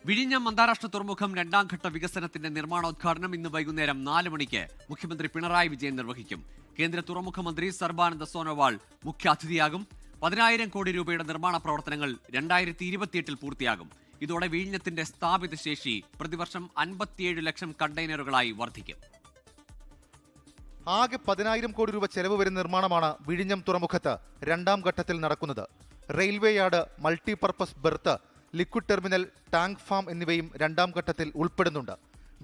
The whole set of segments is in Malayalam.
വിഴിഞ്ഞം അന്താരാഷ്ട്ര തുറമുഖം രണ്ടാം ഘട്ട വികസനത്തിന്റെ നിർമ്മാണോദ്ഘാടനം ഇന്ന് വൈകുന്നേരം 4 മണിക്ക് മുഖ്യമന്ത്രി പിണറായി വിജയൻ നിർവഹിക്കും. കേന്ദ്ര തുറമുഖ മന്ത്രി സർബാനന്ദ സോനോവാൾ മുഖ്യാതിഥിയാകും. 10,000 കോടി രൂപയുടെ നിർമ്മാണ പ്രവർത്തനങ്ങൾ 2028 പൂർത്തിയാകും. ഇതോടെ വിഴിഞ്ഞത്തിന്റെ സ്ഥാപിത ശേഷി പ്രതിവർഷം 57 ലക്ഷം കണ്ടെയ്നറുകളായി വർദ്ധിക്കും. ആകെ 10,000 കോടി രൂപ ചെലവ് വരുന്ന നിർമ്മാണമാണ് വിഴിഞ്ഞം തുറമുഖത്ത് രണ്ടാം ഘട്ടത്തിൽ നടക്കുന്നത്. Railway yard, multipurpose berth, liquid terminal, tank farm എന്നിവയും രണ്ടാം ഘട്ടത്തിൽ ഉൾപ്പെടുന്നുണ്ട്.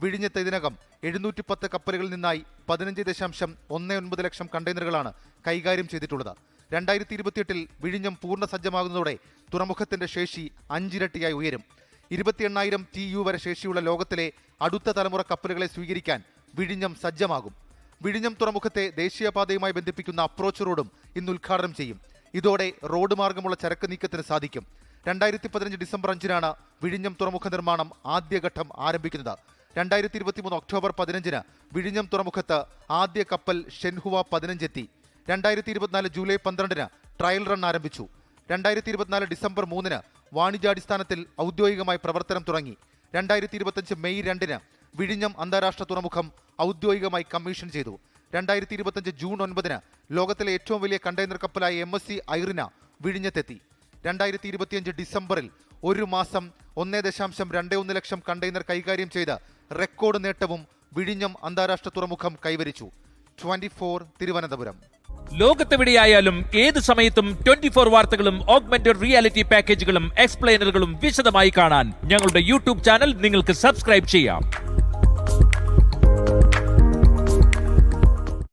വിഴിഞ്ഞത്ത് ഇതിനകം 710 കപ്പലുകളിൽ നിന്നായി 15.19 ലക്ഷം കണ്ടെയ്നറുകളാണ് കൈകാര്യം ചെയ്തിട്ടുള്ളത്. 2028 വിഴിഞ്ഞം പൂർണ്ണ സജ്ജമാകുന്നതോടെ തുറമുഖത്തിന്റെ ശേഷി 5 ഇരട്ടിയായി ഉയരും. 28,000 TEU വരെ ശേഷിയുള്ള ലോകത്തിലെ അടുത്ത തലമുറ കപ്പലുകളെ സ്വീകരിക്കാൻ വിഴിഞ്ഞം സജ്ജമാകും. വിഴിഞ്ഞം തുറമുഖത്തെ ദേശീയപാതയുമായി ബന്ധിപ്പിക്കുന്ന അപ്രോച്ച് റോഡും ഇന്ന് ഉദ്ഘാടനം ചെയ്യും. ഇതോടെ റോഡ് മാർഗമുള്ള ചരക്ക് നീക്കത്തിന് സാധിക്കും. 2015 ഡിസംബർ 5-നാണ് വിഴിഞ്ഞം തുറമുഖ നിർമ്മാണം ആദ്യഘട്ടം ആരംഭിക്കുന്നത്. 2023 ഒക്ടോബർ 15-ന് വിഴിഞ്ഞം തുറമുഖത്ത് ആദ്യ കപ്പൽ ഷെൻഹുവ 15 എത്തി. 2024 ജൂലൈ 12-ന് ട്രയൽ റൺ ആരംഭിച്ചു. 2024 ഡിസംബർ 3-ന് വാണിജ്യാടിസ്ഥാനത്തിൽ ഔദ്യോഗികമായി പ്രവർത്തനം തുടങ്ങി. 2025 മെയ് 2-ന് വിഴിഞ്ഞം അന്താരാഷ്ട്ര തുറമുഖം ഔദ്യോഗികമായി കമ്മീഷൻ ചെയ്തു. 2025 ജൂൺ 9-ന് ലോകത്തിലെ ഏറ്റവും വലിയ കണ്ടെയ്നർ കപ്പലായ MSC ഐറിന വിഴിഞ്ഞത്തെത്തി. 2025 ഡിസംബറിൽ ഒരു മാസം 1.21 ലക്ഷം കണ്ടെയ്നർ കൈകാര്യം ചെയ്ത് റെക്കോർഡ് നേട്ടവും വിഴിഞ്ഞം അന്താരാഷ്ട്ര തുറമുഖം കൈവരിച്ചു. 24 തിരുവനന്തപുരം. ലോകത്തെവിടെയായാലും ഏത് സമയത്തും 24 വാർത്തകളും ഓഗ്മെന്റഡ് റിയാലിറ്റി പാക്കേജുകളും എക്സ്പ്ലെയിനറുകളും വിശദമായി കാണാൻ ഞങ്ങളുടെ യൂട്യൂബ് ചാനൽ നിങ്ങൾക്ക് സബ്സ്ക്രൈബ് ചെയ്യാം.